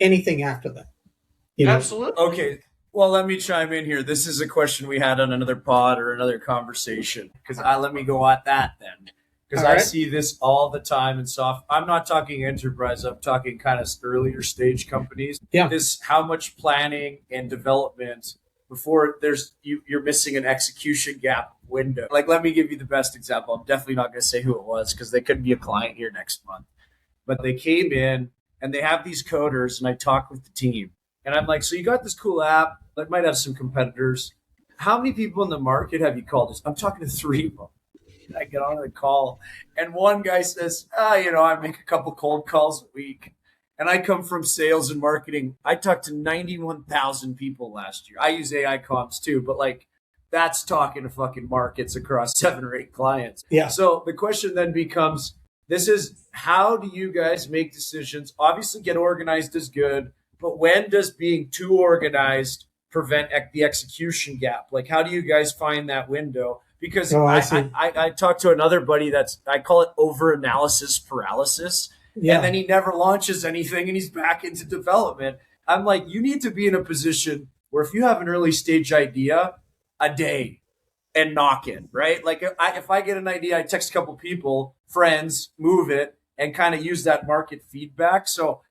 anything after that. You know? Absolutely. Okay. Well, let me chime in here. This is a question we had on another pod or another conversation. Let me go at that then. Because I see this all the time in I'm not talking enterprise. I'm talking kind of earlier stage companies. Yeah. How much planning and development before you're missing an execution gap window. Like, let me give you the best example. I'm definitely not going to say who it was because they could be a client here next month. But they came in and they have these coders, and I talked with the team. And I'm like, so you got this cool app that might have some competitors. How many people in the market have you called this? I'm talking to 3 of them. I get on the call, and one guy says, I make a couple cold calls a week. And I come from sales and marketing. I talked to 91,000 people last year. I use AI comps too, but that's talking to fucking markets across 7 or 8 clients. Yeah. So the question then becomes, how do you guys make decisions? Obviously get organized is good, but when does being too organized prevent the execution gap? Like, how do you guys find that window? Because I talked to another buddy I call it over-analysis paralysis. Yeah. And then he never launches anything and he's back into development. I'm like, you need to be in a position where if you have an early stage idea, a day and knock it, right? Like if I get an idea, I text a couple people, friends, move it, and kind of use that market feedback. So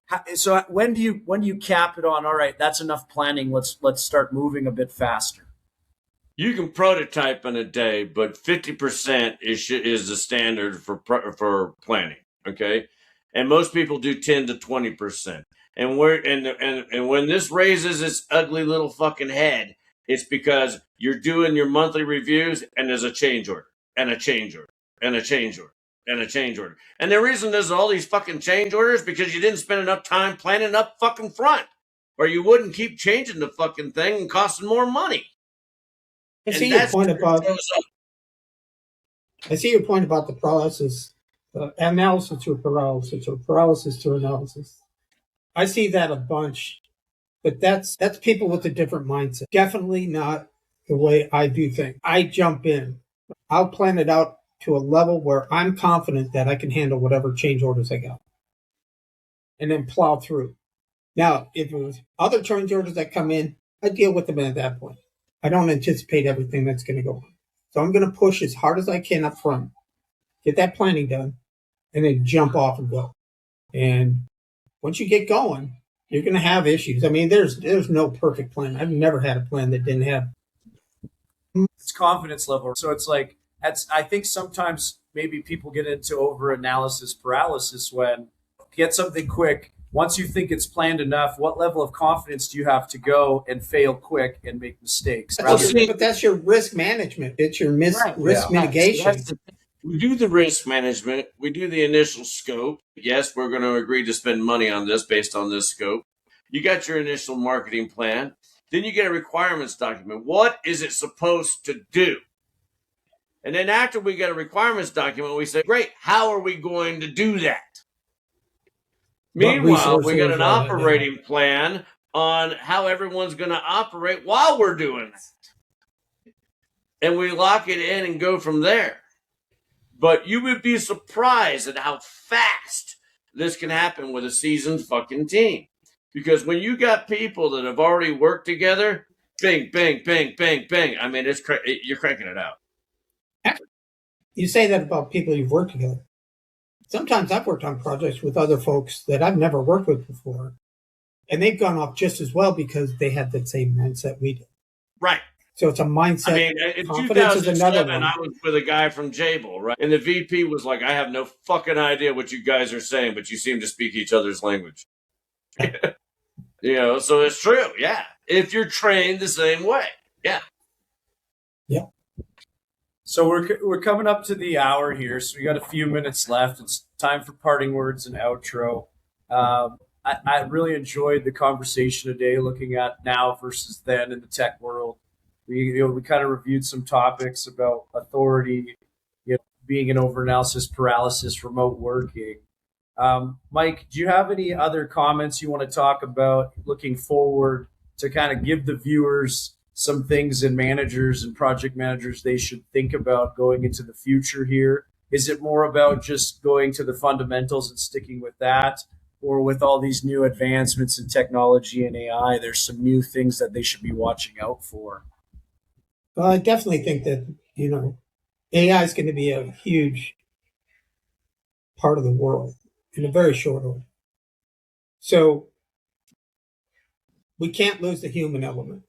when do you cap it on, all right, that's enough planning. Let's start moving a bit faster. You can prototype in a day, but 50% is the standard for planning. Okay. And most people do 10 to 20%. And when this raises its ugly little fucking head, it's because you're doing your monthly reviews and there's a change order and a change order and a change order and a change order. And the reason there's all these fucking change orders is because you didn't spend enough time planning up fucking front, or you wouldn't keep changing the fucking thing and costing more money. I see your point about the paralysis. Analysis to paralysis, or paralysis to analysis. I see that a bunch, but that's people with a different mindset. Definitely not the way I do things. I jump in. I'll plan it out to a level where I'm confident that I can handle whatever change orders I got, and then plow through. Now, if it was other change orders that come in, I deal with them at that point. I don't anticipate everything that's going to go on. So I'm going to push as hard as I can up front get that planning done, and then jump off and go. And once you get going, you're going to have issues. I mean, there's no perfect plan. I've never had a plan that didn't have. It's confidence level. So it's like, I think sometimes maybe people get into over analysis paralysis when get something quick. Once you think it's planned enough, what level of confidence do you have to go and fail quick and make mistakes? But that's your risk management. It's your risk mitigation. We do the risk management. We do the initial scope. Yes, we're going to agree to spend money on this based on this scope. You got your initial marketing plan. Then you get a requirements document. What is it supposed to do? And then after we get a requirements document, we say, great, how are we going to do that? Meanwhile, we got an operating plan on how everyone's going to operate while we're doing that. And we lock it in and go from there. But you would be surprised at how fast this can happen with a seasoned fucking team. Because when you got people that have already worked together, bing, bang, bang, bang, bang. I mean, you're cranking it out. You say that about people you've worked together. Sometimes I've worked on projects with other folks that I've never worked with before, and they've gone off just as well because they had that same mindset we did. Right. So it's a mindset. I mean, in 2007, I was with a guy from Jabil, right? And the VP was like, I have no fucking idea what you guys are saying, but you seem to speak each other's language. So it's true. Yeah. If you're trained the same way. Yeah. Yeah. So we're coming up to the hour here. So we got a few minutes left. It's time for parting words and outro. I really enjoyed the conversation today, looking at now versus then in the tech world. We kind of reviewed some topics about authority, being an overanalysis paralysis, remote working. Mike, do you have any other comments you want to talk about looking forward to kind of give the viewers some things and managers and project managers they should think about going into the future here? Is it more about just going to the fundamentals and sticking with that? Or with all these new advancements in technology and AI, there's some new things that they should be watching out for? Well, I definitely think that, AI is going to be a huge part of the world in a very short order. So we can't lose the human element.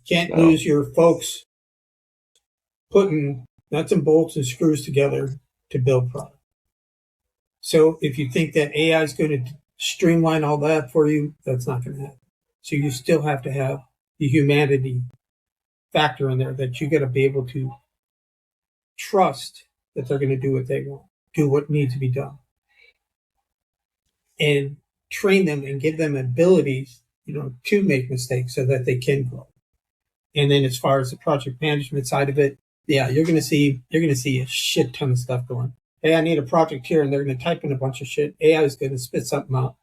You can't lose your folks putting nuts and bolts and screws together to build product. So if you think that AI is going to streamline all that for you, that's not going to happen. So you still have to have the humanity factor in there, that you got to be able to trust that they're going to do what they want, do what needs to be done, and train them and give them abilities, to make mistakes so that they can grow. And then as far as the project management side of it, you're going to see a shit ton of stuff going. Hey, I need a project here, and they're going to type in a bunch of shit. AI is going to spit something out,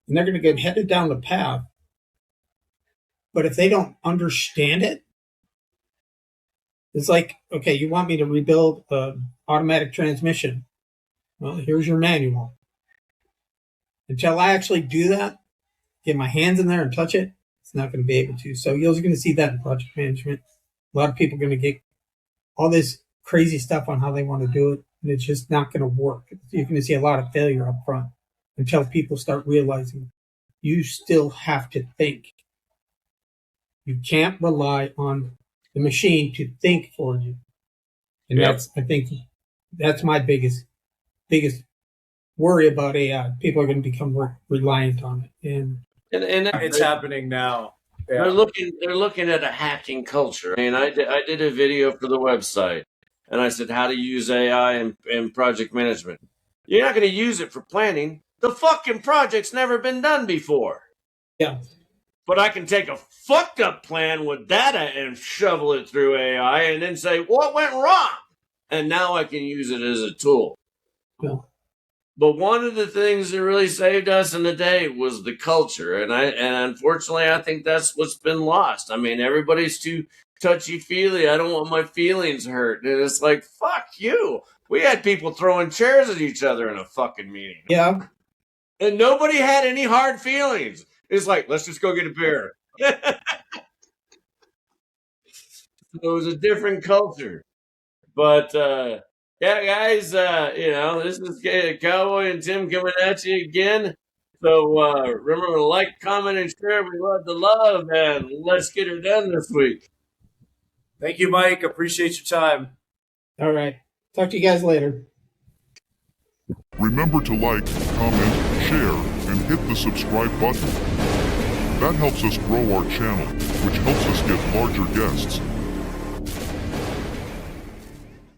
and they're going to get headed down the path. But if they don't understand it, it's like, okay, you want me to rebuild automatic transmission. Well, here's your manual. Until I actually do that, get my hands in there and touch it, it's not going to be able to. So you're going to see that in project management. A lot of people are going to get all this crazy stuff on how they want to do it, and it's just not going to work. You're going to see a lot of failure up front until people start realizing you still have to think. You can't rely on the machine to think for you. And I think that's my biggest worry about AI. People are going to become reliant on it. And it's happening now. Yeah. They're looking at a hacking culture. I mean, I did a video for the website, and I said how to use AI in project management. You're not going to use it for planning. The fucking project's never been done before. Yeah. But I can take a fucked up plan with data and shovel it through AI and then say, what went wrong? And now I can use it as a tool. Yeah. But one of the things that really saved us in the day was the culture. And unfortunately, I think that's what's been lost. I mean, everybody's too touchy-feely. I don't want my feelings hurt. And it's like, fuck you. We had people throwing chairs at each other in a fucking meeting. Yeah. And nobody had any hard feelings. It's like, let's just go get a beer. It was a different culture. But Yeah, guys, this is Cowboy and Tim coming at you again. So remember to like, comment, and share. We love the love, and let's get her done this week. Thank you, Mike. Appreciate your time. All right. Talk to you guys later. Remember to like, comment, share, and hit the subscribe button. That helps us grow our channel, which helps us get larger guests.